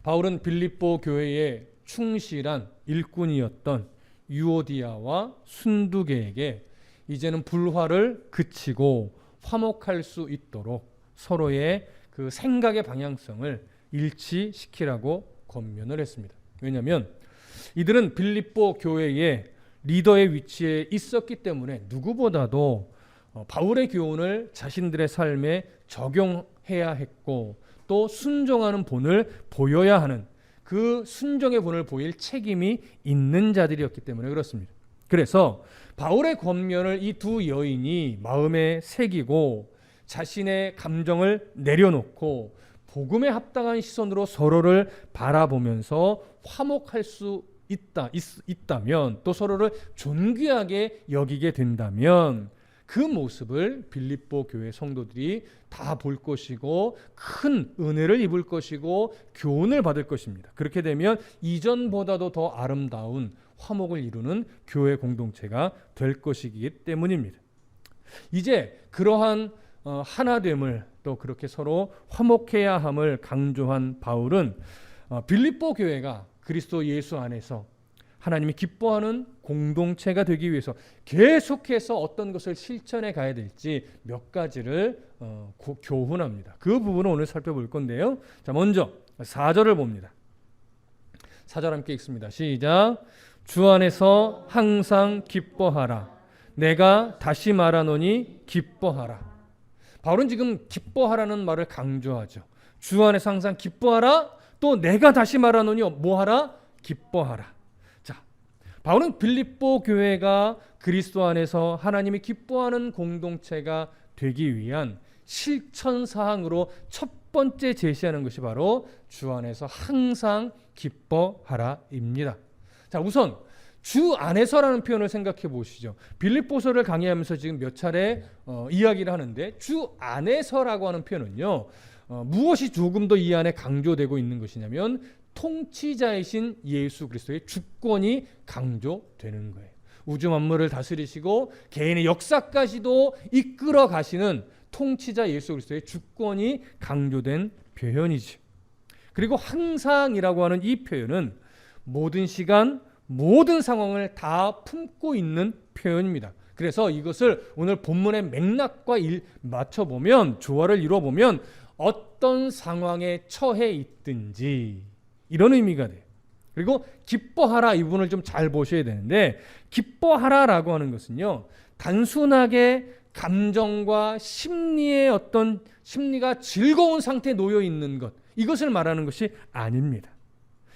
바울은 빌립보 교회의 충실한 일꾼이었던 유오디아와 순두계에게 이제는 불화를 그치고 화목할 수 있도록 서로의 그 생각의 방향성을 일치시키라고 권면을 했습니다. 왜냐하면 이들은 빌립보 교회의 리더의 위치에 있었기 때문에 누구보다도 바울의 교훈을 자신들의 삶에 적용해야 했고 또 순종하는 본을 보여야 하는 그 순종의 본을 보일 책임이 있는 자들이었기 때문에 그렇습니다. 그래서 바울의 권면을 이 두 여인이 마음에 새기고 자신의 감정을 내려놓고 복음에 합당한 시선으로 서로를 바라보면서 화목할 수 있다면 또 서로를 존귀하게 여기게 된다면 그 모습을 빌립보 교회 성도들이 다 볼 것이고 큰 은혜를 입을 것이고 교훈을 받을 것입니다. 그렇게 되면 이전보다도 더 아름다운 화목을 이루는 교회 공동체가 될 것이기 때문입니다. 이제 그러한 하나됨을 또 그렇게 서로 화목해야 함을 강조한 바울은 빌립보 교회가 그리스도 예수 안에서 하나님이 기뻐하는 공동체가 되기 위해서 계속해서 어떤 것을 실천해 가야 될지 몇 가지를 교훈합니다. 그 부분을 오늘 살펴볼 건데요. 자, 먼저 4절을 봅니다. 4절 함께 읽습니다. 시작. 주 안에서 항상 기뻐하라. 내가 다시 말하노니 기뻐하라. 바울은 지금 기뻐하라는 말을 강조하죠. 주 안에서 항상 기뻐하라. 또 내가 다시 말하노니 뭐하라? 기뻐하라. 바울은 빌립보 교회가 그리스도 안에서 하나님이 기뻐하는 공동체가 되기 위한 실천사항으로 첫 번째 제시하는 것이 바로 주 안에서 항상 기뻐하라입니다. 자, 우선 주 안에서라는 표현을 생각해 보시죠. 빌립보서를 강의하면서 지금 몇 차례 이야기를 하는데 주 안에서라고 하는 표현은요. 무엇이 조금 더 이 안에 강조되고 있는 것이냐면 통치자이신 예수 그리스도의 주권이 강조되는 거예요. 우주 만물을 다스리시고 개인의 역사까지도 이끌어 가시는 통치자 예수 그리스도의 주권이 강조된 표현이죠. 그리고 항상이라고 하는 이 표현은 모든 시간, 모든 상황을 다 품고 있는 표현입니다. 그래서 이것을 오늘 본문의 맥락과 맞춰보면, 조화를 이루어보면 어떤 상황에 처해 있든지 이런 의미가 돼요. 그리고 기뻐하라 이 부분을 좀 잘 보셔야 되는데, 기뻐하라라고 하는 것은요, 단순하게 감정과 심리의 어떤 심리가 즐거운 상태에 놓여 있는 것, 이것을 말하는 것이 아닙니다.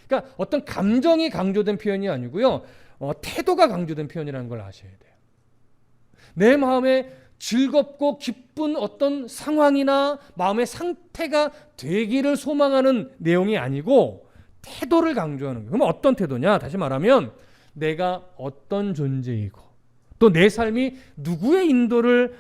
그러니까 어떤 감정이 강조된 표현이 아니고요, 태도가 강조된 표현이라는 걸 아셔야 돼요. 내 마음에 즐겁고 기쁜 어떤 상황이나 마음의 상태가 되기를 소망하는 내용이 아니고 태도를 강조하는 거예요. 그럼 어떤 태도냐? 다시 말하면 내가 어떤 존재이고 또 내 삶이 누구의 인도를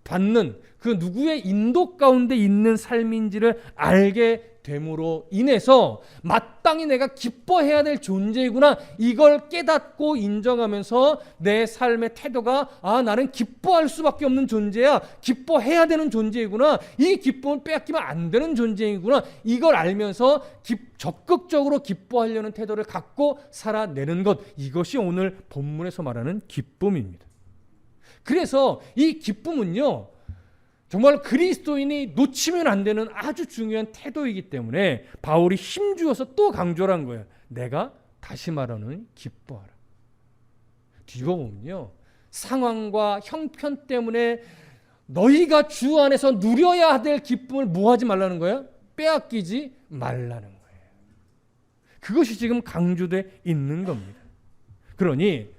받는 그 누구의 인도 가운데 있는 삶인지를 알게 됨으로 인해서 마땅히 내가 기뻐해야 될 존재이구나, 이걸 깨닫고 인정하면서 내 삶의 태도가 나는 기뻐할 수밖에 없는 존재야, 기뻐해야 되는 존재이구나, 이 기쁨을 빼앗기면 안 되는 존재이구나, 이걸 알면서 적극적으로 기뻐하려는 태도를 갖고 살아내는 것, 이것이 오늘 본문에서 말하는 기쁨입니다. 그래서 이 기쁨은요, 정말 그리스도인이 놓치면 안 되는 아주 중요한 태도이기 때문에 바울이 힘주어서 또 강조를 한 거예요. 내가 다시 말하는 기뻐하라. 뒤로 보면요, 상황과 형편 때문에 너희가 주 안에서 누려야 될 기쁨을 뭐 하지 말라는 거예요? 빼앗기지 말라는 거예요. 그것이 지금 강조되어 있는 겁니다. 그러니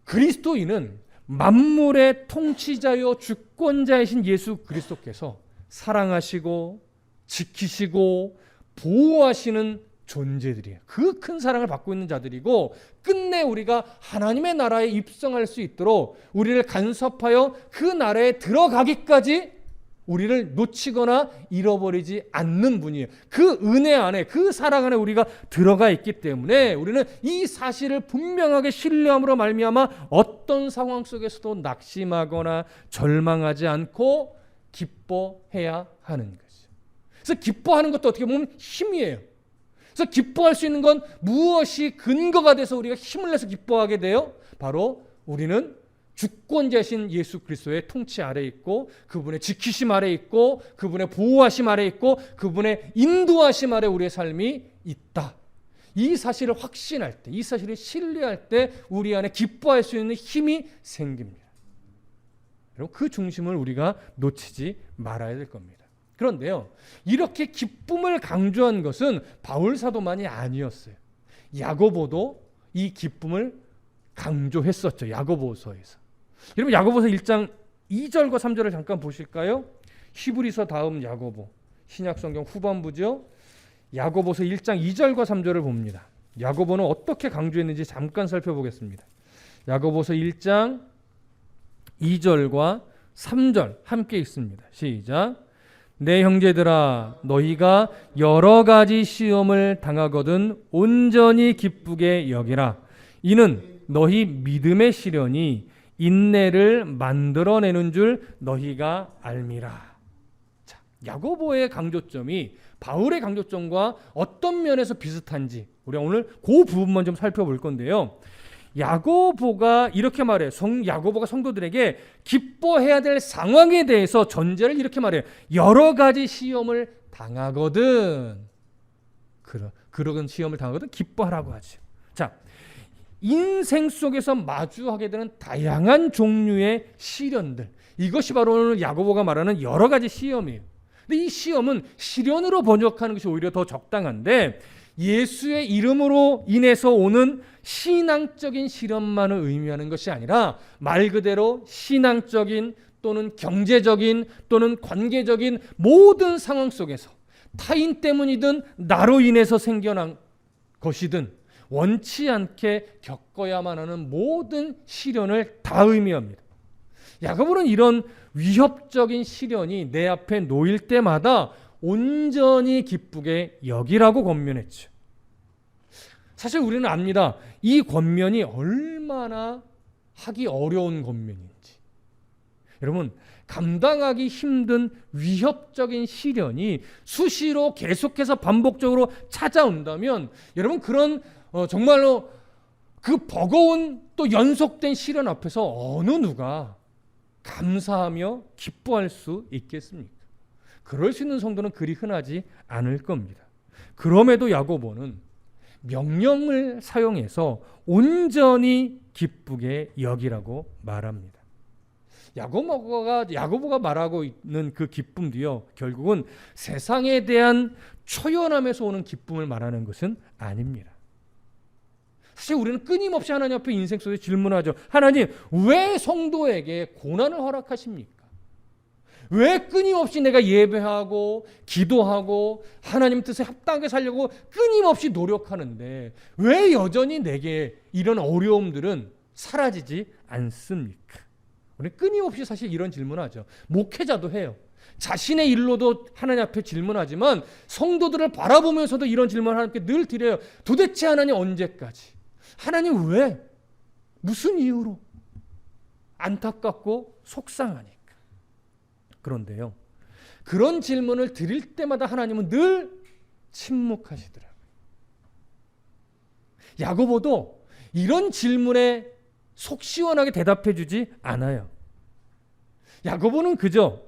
그리스도인은 만물의 통치자요 주권자이신 예수 그리스도께서 사랑하시고 지키시고 보호하시는 존재들이에요. 그 큰 사랑을 받고 있는 자들이고, 끝내 우리가 하나님의 나라에 입성할 수 있도록 우리를 간섭하여 그 나라에 들어가기까지 우리를 놓치거나 잃어버리지 않는 분이에요. 그 은혜 안에, 그 사랑 안에 우리가 들어가 있기 때문에 우리는 이 사실을 분명하게 신뢰함으로 말미암아 어떤 상황 속에서도 낙심하거나 절망하지 않고 기뻐해야 하는 거죠. 그래서 기뻐하는 것도 어떻게 보면 힘이에요. 그래서 기뻐할 수 있는 건 무엇이 근거가 돼서 우리가 힘을 내서 기뻐하게 돼요? 바로 우리는 주권자신 예수 그리스도의 통치 아래에 있고, 그분의 지키심 아래에 있고, 그분의 보호하심 아래에 있고, 그분의 인도하심 아래 우리의 삶이 있다. 이 사실을 확신할 때, 이 사실을 신뢰할 때 우리 안에 기뻐할 수 있는 힘이 생깁니다. 여러분, 그 중심을 우리가 놓치지 말아야 될 겁니다. 그런데요, 이렇게 기쁨을 강조한 것은 바울 사도만이 아니었어요. 야고보도 이 기쁨을 강조했었죠. 야고보서에서. 여러분, 야고보서 1장 2절과 3절을 잠깐 보실까요? 히브리서 다음 야고보, 신약성경 후반부죠. 야고보서 1장 2절과 3절을 봅니다. 야고보는 어떻게 강조했는지 잠깐 살펴보겠습니다. 야고보서 1장 2절과 3절 함께 읽습니다. 시작. 내 형제들아, 너희가 여러 가지 시험을 당하거든 온전히 기쁘게 여기라. 이는 너희 믿음의 시련이 인내를 만들어내는 줄 너희가 알미라. 자, 야고보의 강조점이 바울의 강조점과 어떤 면에서 비슷한지 우리가 오늘 그 부분만 좀 살펴볼 건데요. 야고보가 이렇게 말해요. 야고보가 성도들에게 기뻐해야 될 상황에 대해서 전제를 이렇게 말해요. 여러 가지 시험을 당하거든. 그런 시험을 당하거든 기뻐하라고 하죠. 자, 인생 속에서 마주하게 되는 다양한 종류의 시련들, 이것이 바로 오늘 야고보가 말하는 여러 가지 시험이에요. 근데 이 시험은 시련으로 번역하는 것이 오히려 더 적당한데, 예수의 이름으로 인해서 오는 신앙적인 시련만을 의미하는 것이 아니라 말 그대로 신앙적인 또는 경제적인 또는 관계적인 모든 상황 속에서 타인 때문이든 나로 인해서 생겨난 것이든 원치 않게 겪어야만 하는 모든 시련을 다 의미합니다. 야고보는 이런 위협적인 시련이 내 앞에 놓일 때마다 온전히 기쁘게 여기라고 권면했죠. 사실 우리는 압니다. 이 권면이 얼마나 하기 어려운 권면인지. 여러분, 감당하기 힘든 위협적인 시련이 수시로 계속해서 반복적으로 찾아온다면, 여러분, 그런 정말로 그 버거운 또 연속된 시련 앞에서 어느 누가 감사하며 기뻐할 수 있겠습니까? 그럴 수 있는 성도는 그리 흔하지 않을 겁니다. 그럼에도 야고보는 명령을 사용해서 온전히 기쁘게 여기라고 말합니다. 야고보가 말하고 있는 그 기쁨도요, 결국은 세상에 대한 초연함에서 오는 기쁨을 말하는 것은 아닙니다. 사실 우리는 끊임없이 하나님 앞에 인생 속에 질문하죠. 하나님, 왜 성도에게 고난을 허락하십니까? 왜 끊임없이 내가 예배하고 기도하고 하나님 뜻에 합당하게 살려고 끊임없이 노력하는데 왜 여전히 내게 이런 어려움들은 사라지지 않습니까? 우리 끊임없이 사실 이런 질문하죠. 목회자도 해요. 자신의 일로도 하나님 앞에 질문하지만 성도들을 바라보면서도 이런 질문을 하나님께 늘 드려요. 도대체 하나님 언제까지? 하나님 왜? 무슨 이유로? 안타깝고 속상하니까. 그런데요, 그런 질문을 드릴 때마다 하나님은 늘 침묵하시더라고요. 야고보도 이런 질문에 속 시원하게 대답해 주지 않아요. 야고보는 그저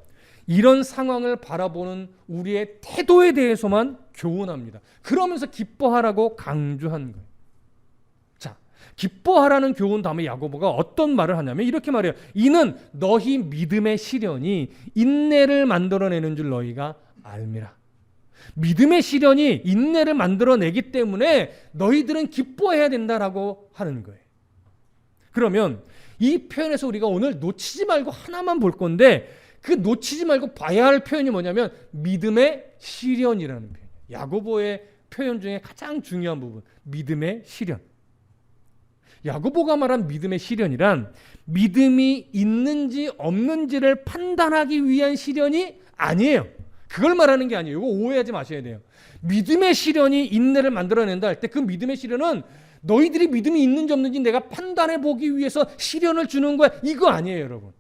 이런 상황을 바라보는 우리의 태도에 대해서만 교훈합니다. 그러면서 기뻐하라고 강조한 거예요. 자, 기뻐하라는 교훈 다음에 야고보가 어떤 말을 하냐면 이렇게 말해요. 이는 너희 믿음의 시련이 인내를 만들어내는 줄 너희가 알미라. 믿음의 시련이 인내를 만들어내기 때문에 너희들은 기뻐해야 된다라고 하는 거예요. 그러면 이 표현에서 우리가 오늘 놓치지 말고 하나만 볼 건데, 그 놓치지 말고 봐야 할 표현이 뭐냐면 믿음의 시련이라는 표현이에요. 야고보의 표현 중에 가장 중요한 부분, 믿음의 시련. 야고보가 말한 믿음의 시련이란 믿음이 있는지 없는지를 판단하기 위한 시련이 아니에요. 그걸 말하는 게 아니에요. 이거 오해하지 마셔야 돼요. 믿음의 시련이 인내를 만들어낸다 할 때 그 믿음의 시련은 너희들이 믿음이 있는지 없는지 내가 판단해 보기 위해서 시련을 주는 거야. 이거 아니에요, 여러분.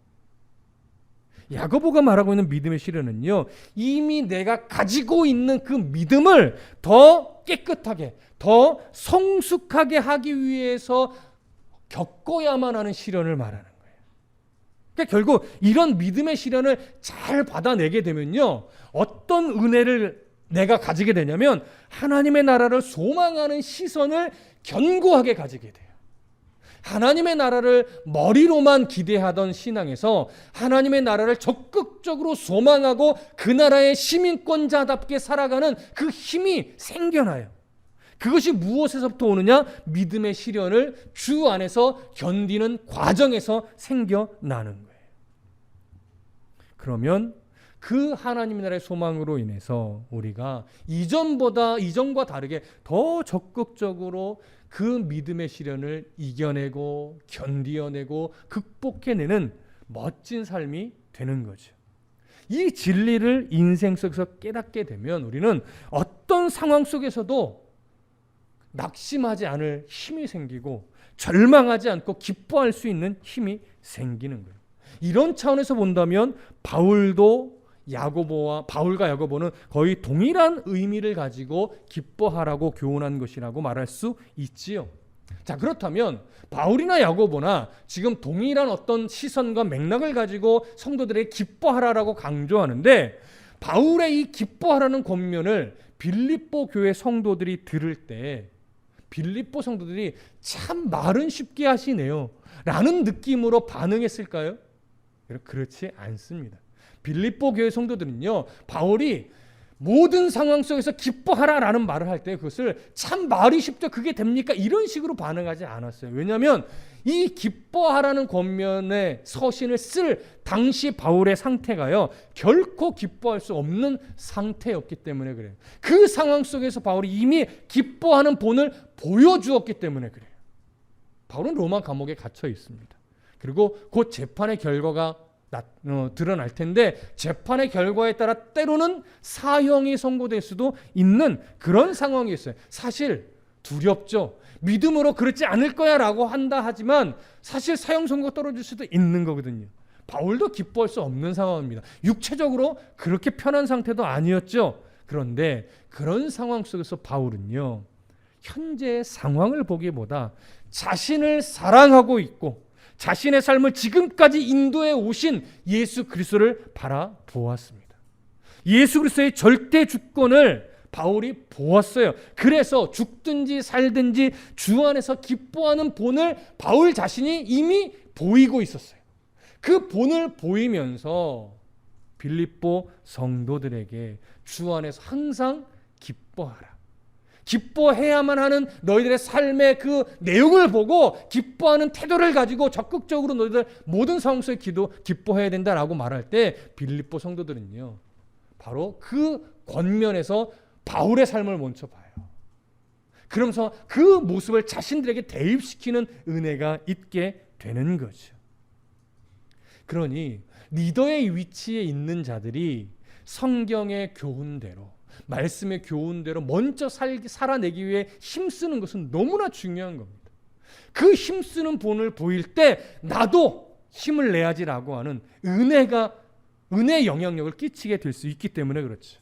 야고보가 말하고 있는 믿음의 시련은요, 이미 내가 가지고 있는 그 믿음을 더 깨끗하게, 더 성숙하게 하기 위해서 겪어야만 하는 시련을 말하는 거예요. 그러니까 결국 이런 믿음의 시련을 잘 받아내게 되면요, 어떤 은혜를 내가 가지게 되냐면 하나님의 나라를 소망하는 시선을 견고하게 가지게 돼요. 하나님의 나라를 머리로만 기대하던 신앙에서 하나님의 나라를 적극적으로 소망하고 그 나라의 시민권자답게 살아가는 그 힘이 생겨나요. 그것이 무엇에서부터 오느냐? 믿음의 시련을 주 안에서 견디는 과정에서 생겨나는 거예요. 그러면 그 하나님의 나라의 소망으로 인해서 우리가 이전과 다르게 더 적극적으로 그 믿음의 시련을 이겨내고 견디어내고 극복해내는 멋진 삶이 되는 거죠. 이 진리를 인생 속에서 깨닫게 되면 우리는 어떤 상황 속에서도 낙심하지 않을 힘이 생기고 절망하지 않고 기뻐할 수 있는 힘이 생기는 거예요. 이런 차원에서 본다면 바울과 야고보는 거의 동일한 의미를 가지고 기뻐하라고 교훈한 것이라고 말할 수 있지요. 자, 그렇다면 바울이나 야고보나 지금 동일한 어떤 시선과 맥락을 가지고 성도들에게 기뻐하라라고 강조하는데, 바울의 이 기뻐하라는 권면을 빌립보 교회 성도들이 들을 때 빌립보 성도들이 참 말은 쉽게 하시네요 라는 느낌으로 반응했을까요? 그렇지 않습니다. 빌립보 교회 성도들은요, 바울이 모든 상황 속에서 기뻐하라라는 말을 할 때 그것을 참 말이 쉽죠, 그게 됩니까? 이런 식으로 반응하지 않았어요. 왜냐하면 이 기뻐하라는 권면의 서신을 쓸 당시 바울의 상태가요, 결코 기뻐할 수 없는 상태였기 때문에 그래요. 그 상황 속에서 바울이 이미 기뻐하는 본을 보여주었기 때문에 그래요. 바울은 로마 감옥에 갇혀 있습니다. 그리고 곧 재판의 결과가 드러날 텐데, 재판의 결과에 따라 때로는 사형이 선고될 수도 있는 그런 상황이 있어요. 사실 두렵죠. 믿음으로 그렇지 않을 거야 라고 한다 하지만 사실 사형 선고가 떨어질 수도 있는 거거든요. 바울도 기뻐할 수 없는 상황입니다. 육체적으로 그렇게 편한 상태도 아니었죠. 그런데 그런 상황 속에서 바울은요, 현재의 상황을 보기보다 자신을 사랑하고 있고 자신의 삶을 지금까지 인도해 오신 예수 그리스도를 바라보았습니다. 예수 그리스도의 절대 주권을 바울이 보았어요. 그래서 죽든지 살든지 주 안에서 기뻐하는 본을 바울 자신이 이미 보이고 있었어요. 그 본을 보이면서 빌립보 성도들에게 주 안에서 항상 기뻐하라, 기뻐해야만 하는 너희들의 삶의 그 내용을 보고 기뻐하는 태도를 가지고 적극적으로 너희들 모든 상황 속에 기뻐해야 된다라고 말할 때 빌립보 성도들은요, 바로 그 권면에서 바울의 삶을 먼저 봐요. 그러면서 그 모습을 자신들에게 대입시키는 은혜가 있게 되는 거죠. 그러니 리더의 위치에 있는 자들이 성경의 교훈대로, 말씀의 교훈대로 먼저 살아내기 위해 힘쓰는 것은 너무나 중요한 겁니다. 그 힘쓰는 본을 보일 때 나도 힘을 내야지라고 하는 은혜의 영향력을 끼치게 될 수 있기 때문에 그렇죠.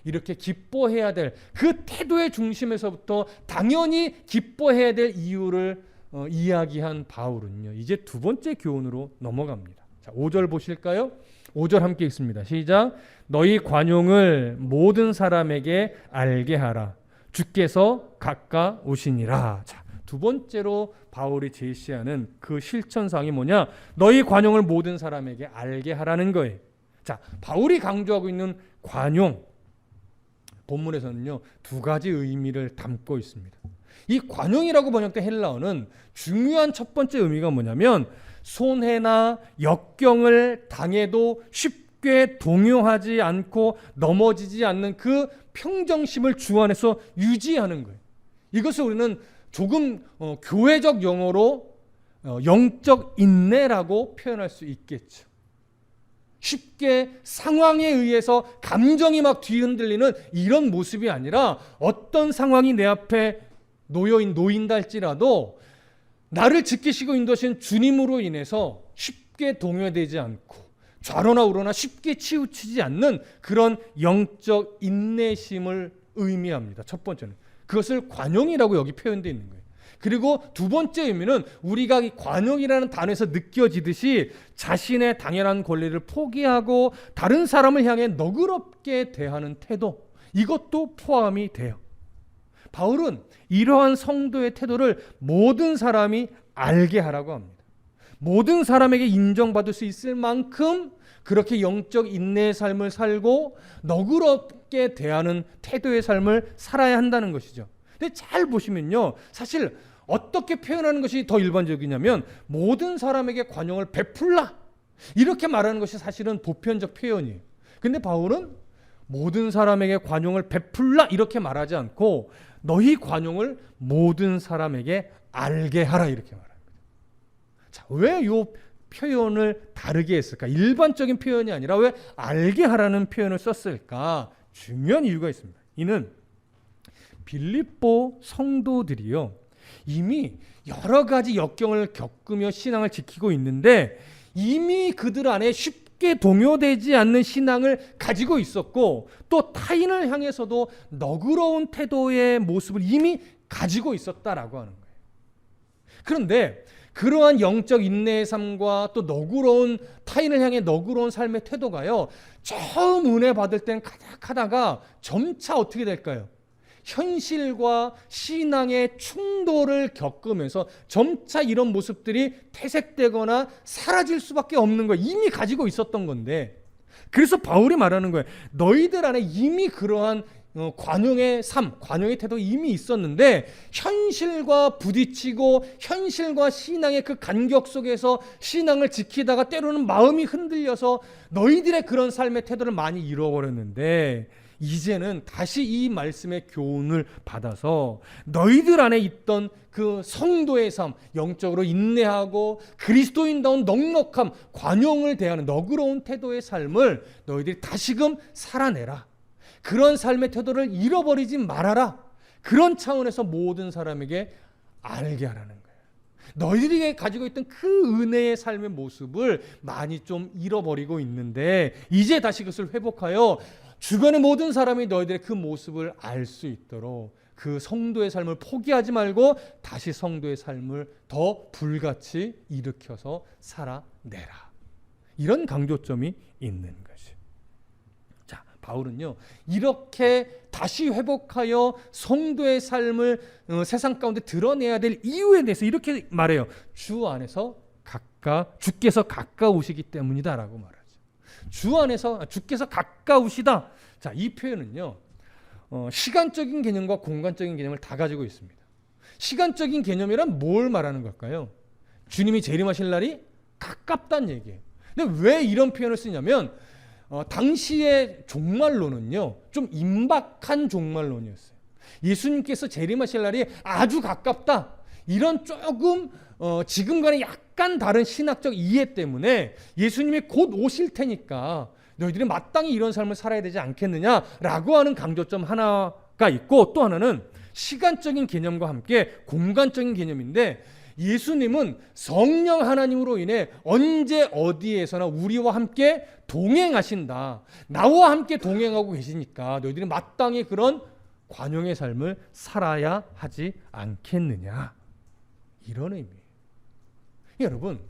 이렇게 기뻐해야 될 그 태도의 중심에서부터 당연히 기뻐해야 될 이유를 이야기한 바울은요, 이제 두 번째 교훈으로 넘어갑니다. 자, 5절 보실까요? 5절 함께 읽습니다. 시작. 너희 관용을 모든 사람에게 알게 하라. 주께서 가까우시니라. 자, 두 번째로 바울이 제시하는 그 실천사항이 뭐냐? 너희 관용을 모든 사람에게 알게 하라는 거예요. 자, 바울이 강조하고 있는 관용, 본문에서는요, 두 가지 의미를 담고 있습니다. 이 관용이라고 번역된 헬라어는 중요한 첫 번째 의미가 뭐냐면, 손해나 역경을 당해도 쉽게 동요하지 않고 넘어지지 않는 그 평정심을 주 안에서 유지하는 거예요. 이것을 우리는 조금 교회적 용어로 영적 인내라고 표현할 수 있겠죠. 쉽게 상황에 의해서 감정이 막 뒤흔들리는 이런 모습이 아니라, 어떤 상황이 내 앞에 놓인다 할지라도 나를 지키시고 인도하신 주님으로 인해서 쉽게 동요되지 않고 좌로나 우로나 쉽게 치우치지 않는 그런 영적 인내심을 의미합니다. 첫 번째는 그것을 관용이라고 여기 표현되어 있는 거예요. 그리고 두 번째 의미는 우리가 이 관용이라는 단어에서 느껴지듯이 자신의 당연한 권리를 포기하고 다른 사람을 향해 너그럽게 대하는 태도, 이것도 포함이 돼요. 바울은 이러한 성도의 태도를 모든 사람이 알게 하라고 합니다. 모든 사람에게 인정받을 수 있을 만큼 그렇게 영적 인내의 삶을 살고 너그럽게 대하는 태도의 삶을 살아야 한다는 것이죠. 근데 잘 보시면요, 사실 어떻게 표현하는 것이 더 일반적이냐면 모든 사람에게 관용을 베풀라 이렇게 말하는 것이 사실은 보편적 표현이에요. 근데 바울은 모든 사람에게 관용을 베풀라 이렇게 말하지 않고 너희 관용을 모든 사람에게 알게 하라 이렇게 말합니다. 자, 왜 이 표현을 다르게 했을까? 일반적인 표현이 아니라 왜 알게 하라는 표현을 썼을까? 중요한 이유가 있습니다. 이는 빌립보 성도들이요, 이미 여러 가지 역경을 겪으며 신앙을 지키고 있는데 이미 그들 안에 쉽게 동요되지 않는 신앙을 가지고 있었고 또 타인을 향해서도 너그러운 태도의 모습을 이미 가지고 있었다라고 하는 거예요. 그런데 그러한 영적 인내의 삶과 또 너그러운 타인을 향해 너그러운 삶의 태도가요, 처음 은혜 받을 땐 가닥하다가 점차 어떻게 될까요? 현실과 신앙의 충돌을 겪으면서 점차 이런 모습들이 퇴색되거나 사라질 수밖에 없는 거예요. 이미 가지고 있었던 건데. 그래서 바울이 말하는 거예요. 너희들 안에 이미 그러한 관용의 삶, 관용의 태도 이미 있었는데 현실과 부딪히고 현실과 신앙의 그 간격 속에서 신앙을 지키다가 때로는 마음이 흔들려서 너희들의 그런 삶의 태도를 많이 잃어버렸는데 이제는 다시 이 말씀의 교훈을 받아서 너희들 안에 있던 그 성도의 삶, 영적으로 인내하고 그리스도인다운 넉넉함, 관용을 대하는 너그러운 태도의 삶을 너희들이 다시금 살아내라. 그런 삶의 태도를 잃어버리지 말아라. 그런 차원에서 모든 사람에게 알게 하라는 거예요. 너희들이 가지고 있던 그 은혜의 삶의 모습을 많이 좀 잃어버리고 있는데 이제 다시 그것을 회복하여 주변의 모든 사람이 너희들의 그 모습을 알 수 있도록 그 성도의 삶을 포기하지 말고 다시 성도의 삶을 더 불같이 일으켜서 살아내라. 이런 강조점이 있는 것이. 자, 바울은요, 이렇게 다시 회복하여 성도의 삶을 세상 가운데 드러내야 될 이유에 대해서 이렇게 말해요. 주 안에서 주께서 가까우시기 때문이다라고 말하죠. 주 안에서 주께서 가까우시다. 자, 이 표현은요, 시간적인 개념과 공간적인 개념을 다 가지고 있습니다. 시간적인 개념이란 뭘 말하는 걸까요? 주님이 재림하실 날이 가깝다는 얘기예요. 근데 왜 이런 표현을 쓰냐면 당시의 종말론은요, 좀 임박한 종말론이었어요. 예수님께서 재림하실 날이 아주 가깝다. 이런 조금 지금과는 약간 다른 신학적 이해 때문에 예수님이 곧 오실 테니까 너희들이 마땅히 이런 삶을 살아야 되지 않겠느냐라고 하는 강조점 하나가 있고 또 하나는 시간적인 개념과 함께 공간적인 개념인데 예수님은 성령 하나님으로 인해 언제 어디에서나 우리와 함께 동행하신다. 나와 함께 동행하고 계시니까 너희들이 마땅히 그런 관용의 삶을 살아야 하지 않겠느냐. 이런 의미예요. 여러분,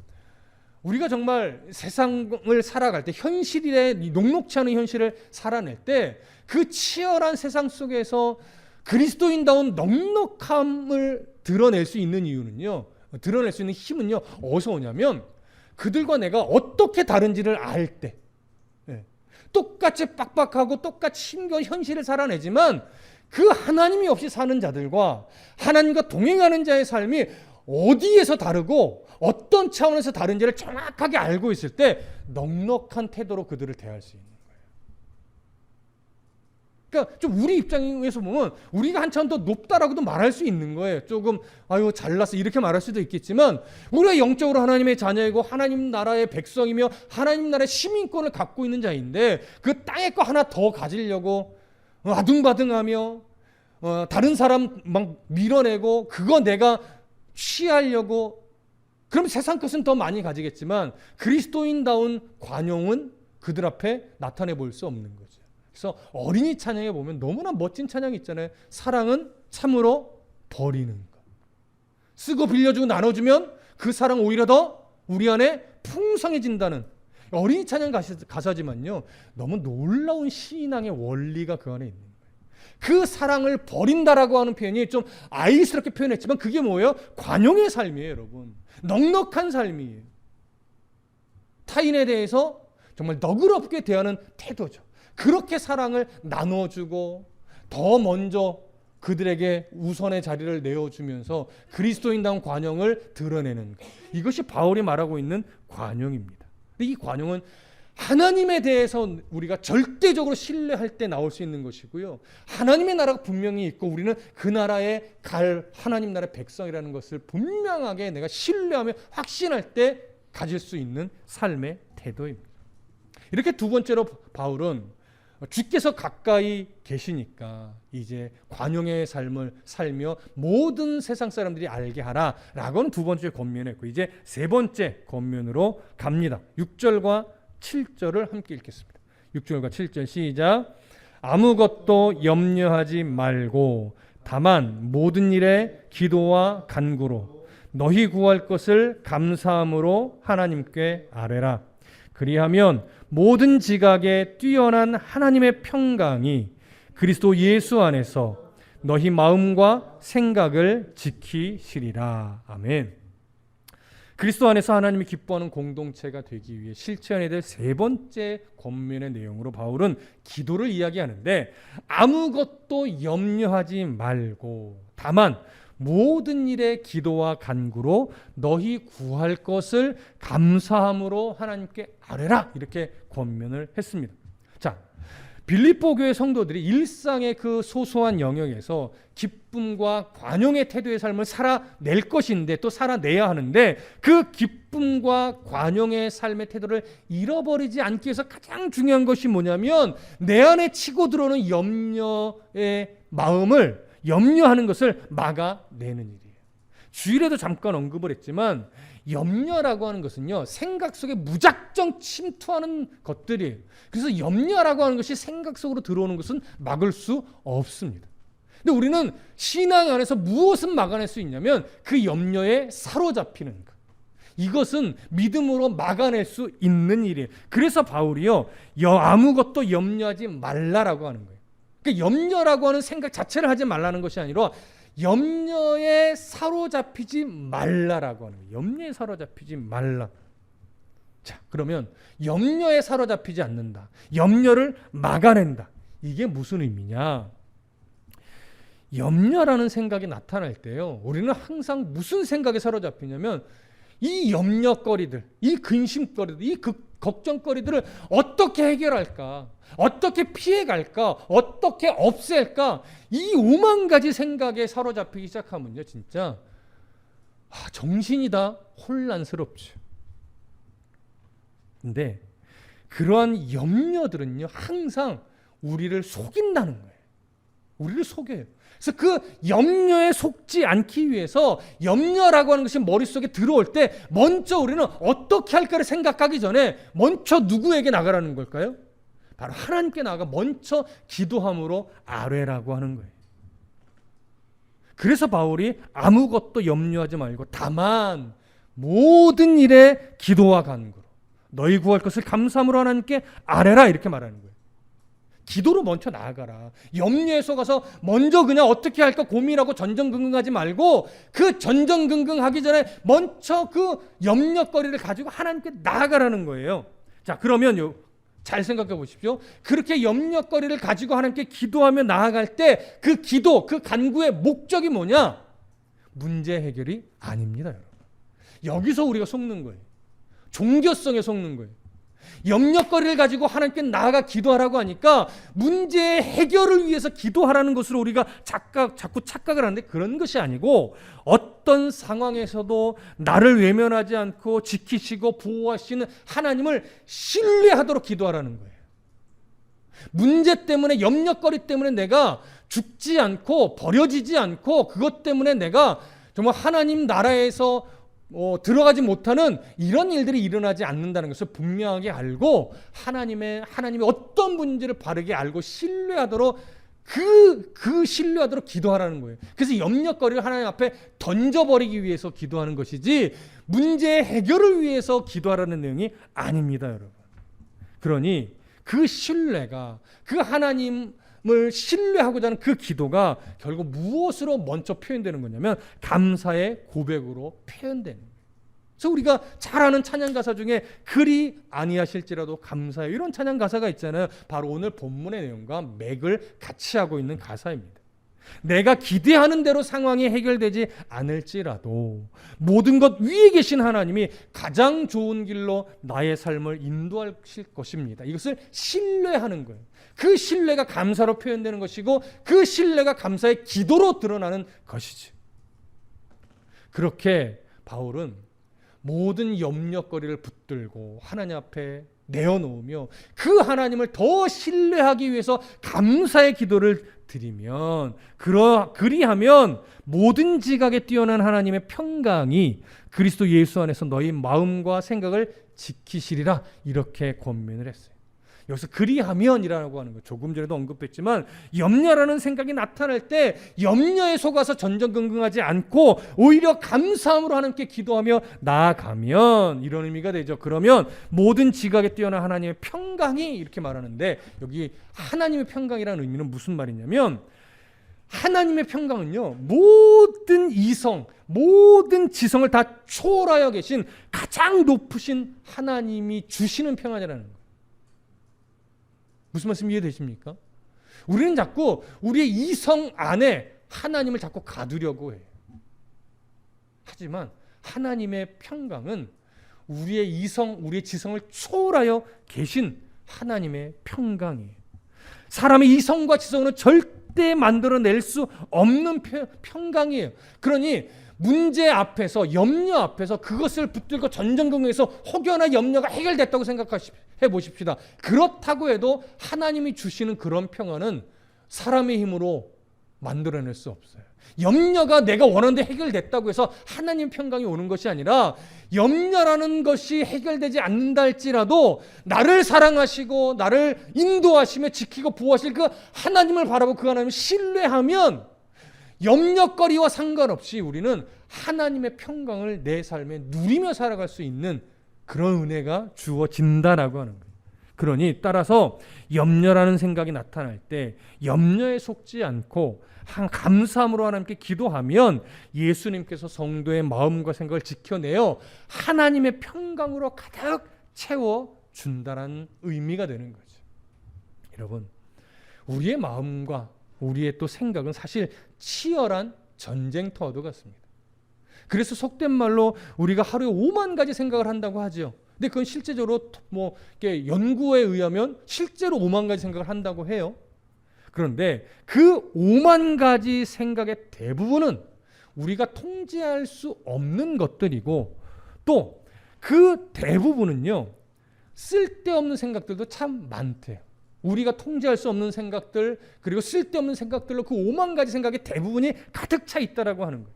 우리가 정말 세상을 살아갈 때 현실에 녹록치 않은 현실을 살아낼 때 그 치열한 세상 속에서 그리스도인다운 넉넉함을 드러낼 수 있는 이유는요, 드러낼 수 있는 힘은요, 어디서 오냐면 그들과 내가 어떻게 다른지를 알 때, 똑같이 빡빡하고 똑같이 힘겨운 현실을 살아내지만 그 하나님이 없이 사는 자들과 하나님과 동행하는 자의 삶이 어디에서 다르고 어떤 차원에서 다른지를 정확하게 알고 있을 때 넉넉한 태도로 그들을 대할 수 있는 거예요. 그러니까 좀 우리 입장에서 보면 우리가 한 차원 더 높다라고도 말할 수 있는 거예요. 조금 아유 잘났어 이렇게 말할 수도 있겠지만 우리가 영적으로 하나님의 자녀이고 하나님 나라의 백성이며 하나님 나라의 시민권을 갖고 있는 자인데 그 땅의 거 하나 더 가지려고 아둥바둥하며 다른 사람 막 밀어내고 그거 내가 취하려고 그럼 세상 것은 더 많이 가지겠지만 그리스도인다운 관용은 그들 앞에 나타내 볼 수 없는 거죠. 그래서 어린이 찬양에 보면 너무나 멋진 찬양이 있잖아요. 사랑은 참으로 버리는 것. 쓰고 빌려주고 나눠주면 그 사랑 오히려 더 우리 안에 풍성해진다는 어린이 찬양 가사지만요. 너무 놀라운 신앙의 원리가 그 안에 있는 거예요. 그 사랑을 버린다라고 하는 표현이 좀 아이스럽게 표현했지만 그게 뭐예요? 관용의 삶이에요, 여러분. 넉넉한 삶이에요. 타인에 대해서 정말 너그럽게 대하는 태도죠. 그렇게 사랑을 나눠주고 더 먼저 그들에게 우선의 자리를 내어주면서 그리스도인다운 관용을 드러내는 것. 이것이 바울이 말하고 있는 관용입니다. 이 관용은 하나님에 대해서 우리가 절대적으로 신뢰할 때 나올 수 있는 것이고요. 하나님의 나라가 분명히 있고 우리는 그 나라에 갈 하나님 나라의 백성이라는 것을 분명하게 내가 신뢰하며 확신할 때 가질 수 있는 삶의 태도입니다. 이렇게 두 번째로 바울은 주께서 가까이 계시니까 이제 관용의 삶을 살며 모든 세상 사람들이 알게 하라라고는 두 번째 권면했고 이제 세 번째 권면으로 갑니다. 6절과 7절을 함께 읽겠습니다. 6절과 7절 시작. 아무것도 염려하지 말고 다만 모든 일에 기도와 간구로 너희 구할 것을 감사함으로 하나님께 아뢰라. 그리하면 모든 지각에 뛰어난 하나님의 평강이 그리스도 예수 안에서 너희 마음과 생각을 지키시리라. 아멘. 그리스도 안에서 하나님이 기뻐하는 공동체가 되기 위해 실천해야 될 세 번째 권면의 내용으로 바울은 기도를 이야기하는데 아무것도 염려하지 말고 다만 모든 일에 기도와 간구로 너희 구할 것을 감사함으로 하나님께 아뢰라 이렇게 권면을 했습니다. 자, 빌립보 교회 성도들이 일상의 그 소소한 영역에서 기쁨과 관용의 태도의 삶을 살아낼 것인데 또 살아내야 하는데 그 기쁨과 관용의 삶의 태도를 잃어버리지 않기 위해서 가장 중요한 것이 뭐냐면 내 안에 치고 들어오는 염려의 마음을 염려하는 것을 막아내는 일이에요. 주일에도 잠깐 언급을 했지만 염려라고 하는 것은요 생각 속에 무작정 침투하는 것들이에요. 그래서 염려라고 하는 것이 생각 속으로 들어오는 것은 막을 수 없습니다. 근데 우리는 신앙 안에서 무엇을 막아낼 수 있냐면 그 염려에 사로잡히는 것. 이것은 믿음으로 막아낼 수 있는 일이에요. 그래서 바울이요 아무것도 염려하지 말라라고 하는 거예요. 그러니까 염려라고 하는 생각 자체를 하지 말라는 것이 아니라 염려에 사로잡히지 말라라고 하는 거예요. 염려에 사로잡히지 말라. 자, 그러면 염려에 사로잡히지 않는다. 염려를 막아낸다. 이게 무슨 의미냐? 염려라는 생각이 나타날 때요. 우리는 항상 무슨 생각에 사로잡히냐면 이 염려거리들, 이 근심거리들, 이 걱정거리들을 어떻게 해결할까? 어떻게 피해갈까? 어떻게 없앨까? 이 5만 가지 생각에 사로잡히기 시작하면요. 진짜 정신이 다 혼란스럽죠. 근데 그러한 염려들은요. 항상 우리를 속인다는 거예요. 우리를 속여요. 그래서 그 염려에 속지 않기 위해서 염려라고 하는 것이 머릿속에 들어올 때 먼저 우리는 어떻게 할까를 생각하기 전에 먼저 누구에게 나가라는 걸까요? 바로 하나님께 나가 먼저 기도함으로 아뢰라고 하는 거예요. 그래서 바울이 아무것도 염려하지 말고 다만 모든 일에 기도와 간구로 너희 구할 것을 감사함으로 하나님께 아뢰라 이렇게 말하는 거예요. 기도로 먼저 나아가라. 염려에 속아서 먼저 그냥 어떻게 할까 고민하고 전전긍긍하지 말고 그 전전긍긍하기 전에 먼저 그 염려거리를 가지고 하나님께 나아가라는 거예요. 자, 그러면 잘 생각해 보십시오. 그렇게 염려거리를 가지고 하나님께 기도하며 나아갈 때 그 기도, 그 간구의 목적이 뭐냐? 문제 해결이 아닙니다, 여러분. 여기서 우리가 속는 거예요. 종교성에 속는 거예요. 염려거리를 가지고 하나님께 나아가 기도하라고 하니까 문제 해결을 위해서 기도하라는 것으로 우리가 자꾸 착각을 하는데 그런 것이 아니고 어떤 상황에서도 나를 외면하지 않고 지키시고 보호하시는 하나님을 신뢰하도록 기도하라는 거예요. 문제 때문에 염려거리 때문에 내가 죽지 않고 버려지지 않고 그것 때문에 내가 정말 하나님 나라에서 들어가지 못하는 이런 일들이 일어나지 않는다는 것을 분명하게 알고 하나님의 어떤 분인지를 바르게 알고 신뢰하도록 그 신뢰하도록 기도하라는 거예요. 그래서 염려거리를 하나님 앞에 던져버리기 위해서 기도하는 것이지 문제의 해결을 위해서 기도하라는 내용이 아닙니다, 여러분. 그러니 그 신뢰가 그 하나님을 신뢰하고자 하는 그 기도가 결국 무엇으로 먼저 표현되는 거냐면 감사의 고백으로 표현되는 거예요. 그래서 우리가 잘 아는 찬양 가사 중에 그리 아니하실지라도 감사해요, 이런 찬양 가사가 있잖아요. 바로 오늘 본문의 내용과 맥을 같이 하고 있는 가사입니다. 내가 기대하는 대로 상황이 해결되지 않을지라도 모든 것 위에 계신 하나님이 가장 좋은 길로 나의 삶을 인도하실 것입니다. 이것을 신뢰하는 거예요. 그 신뢰가 감사로 표현되는 것이고 그 신뢰가 감사의 기도로 드러나는 것이지. 그렇게 바울은 모든 염려거리를 붙들고 하나님 앞에 내어놓으며 그 하나님을 더 신뢰하기 위해서 감사의 기도를 드리면 그리하면 모든 지각에 뛰어난 하나님의 평강이 그리스도 예수 안에서 너희 마음과 생각을 지키시리라, 이렇게 권면을 했어요. 여기서 그리하면이라고 하는 거 조금 전에도 언급했지만 염려라는 생각이 나타날 때 염려에 속아서 전전긍긍하지 않고 오히려 감사함으로 하나님께 기도하며 나아가면 이런 의미가 되죠. 그러면 모든 지각에 뛰어난 하나님의 평강이, 이렇게 말하는데 여기 하나님의 평강이라는 의미는 무슨 말이냐면 하나님의 평강은요, 모든 이성, 모든 지성을 다 초월하여 계신 가장 높으신 하나님이 주시는 평안이라는 거예요. 무슨 말씀 이해되십니까? 우리는 자꾸 우리의 이성 안에 하나님을 자꾸 가두려고 해요. 하지만 하나님의 평강은 우리의 이성, 우리의 지성을 초월하여 계신 하나님의 평강이에요. 사람의 이성과 지성으로 절대 만들어낼 수 없는 평강이에요. 그러니 문제 앞에서, 염려 앞에서 그것을 붙들고 전전긍긍해서 혹여나 염려가 해결됐다고 생각해 보십시다. 그렇다고 해도 하나님이 주시는 그런 평안은 사람의 힘으로 만들어낼 수 없어요. 염려가 내가 원하는 데 해결됐다고 해서 하나님 평강이 오는 것이 아니라 염려라는 것이 해결되지 않는다 할지라도 나를 사랑하시고 나를 인도하시며 지키고 보호하실 그 하나님을 바라보고 그 하나님을 신뢰하면 염려거리와 상관없이 우리는 하나님의 평강을 내 삶에 누리며 살아갈 수 있는 그런 은혜가 주어진다라고 하는 거예요. 그러니 따라서 염려라는 생각이 나타날 때 염려에 속지 않고 감사함으로 하나님께 기도하면 예수님께서 성도의 마음과 생각을 지켜내어 하나님의 평강으로 가득 채워준다는 의미가 되는 거죠. 여러분, 우리의 마음과 우리의 또 생각은 사실 치열한 전쟁터와도 같습니다. 그래서 속된 말로 우리가 하루에 5만 가지 생각을 한다고 하죠. 근데 그건 실제적으로 연구에 의하면 실제로 5만 가지 생각을 한다고 해요. 그런데 그 5만 가지 생각의 대부분은 우리가 통제할 수 없는 것들이고 또 그 대부분은요, 쓸데없는 생각들도 참 많대요. 우리가 통제할 수 없는 생각들, 그리고 쓸데없는 생각들로 그 5만 가지 생각의 대부분이 가득 차 있다라고 하는 거예요.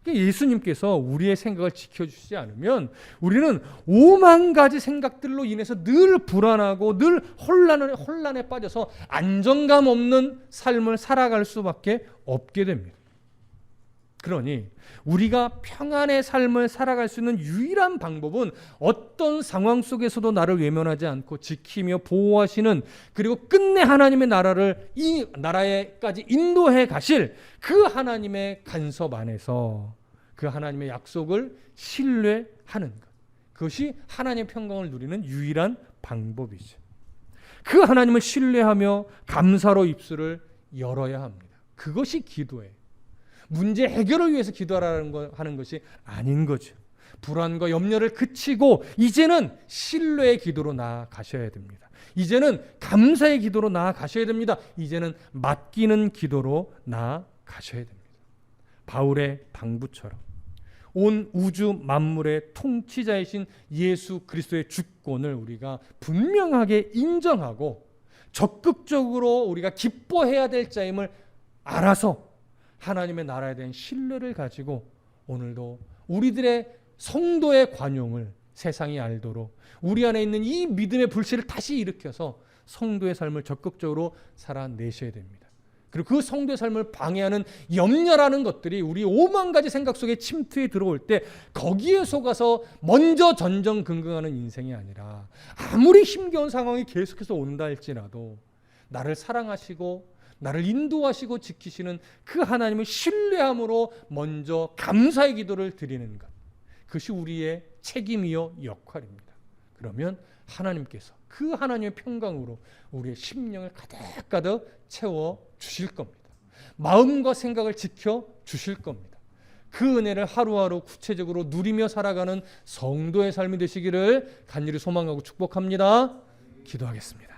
예수님께서 우리의 생각을 지켜주시지 않으면 우리는 5만 가지 생각들로 인해서 늘 불안하고 늘 혼란에 빠져서 안정감 없는 삶을 살아갈 수밖에 없게 됩니다. 그러니 우리가 평안의 삶을 살아갈 수 있는 유일한 방법은 어떤 상황 속에서도 나를 외면하지 않고 지키며 보호하시는, 그리고 끝내 하나님의 나라를 이 나라에까지 인도해 가실 그 하나님의 간섭 안에서 그 하나님의 약속을 신뢰하는 것, 그것이 하나님의 평강을 누리는 유일한 방법이죠. 그 하나님을 신뢰하며 감사로 입술을 열어야 합니다. 그것이 기도예요. 문제 해결을 위해서 기도하는 것이 아닌 거죠. 불안과 염려를 그치고 이제는 신뢰의 기도로 나아가셔야 됩니다. 이제는 감사의 기도로 나아가셔야 됩니다. 이제는 맡기는 기도로 나아가셔야 됩니다. 바울의 당부처럼 온 우주 만물의 통치자이신 예수 그리스도의 주권을 우리가 분명하게 인정하고 적극적으로 우리가 기뻐해야 될 자임을 알아서 하나님의 나라에 대한 신뢰를 가지고 오늘도 우리들의 성도의 관용을 세상이 알도록 우리 안에 있는 이 믿음의 불씨를 다시 일으켜서 성도의 삶을 적극적으로 살아내셔야 됩니다. 그리고 그 성도의 삶을 방해하는 염려라는 것들이 우리 5만 가지 생각 속에 침투해 들어올 때 거기에 속아서 먼저 전전긍긍하는 인생이 아니라 아무리 힘겨운 상황이 계속해서 온다 할지라도 나를 사랑하시고 나를 인도하시고 지키시는 그 하나님을 신뢰함으로 먼저 감사의 기도를 드리는 것, 그것이 우리의 책임이요 역할입니다. 그러면 하나님께서 그 하나님의 평강으로 우리의 심령을 가득가득 채워 주실 겁니다. 마음과 생각을 지켜 주실 겁니다. 그 은혜를 하루하루 구체적으로 누리며 살아가는 성도의 삶이 되시기를 간절히 소망하고 축복합니다. 기도하겠습니다.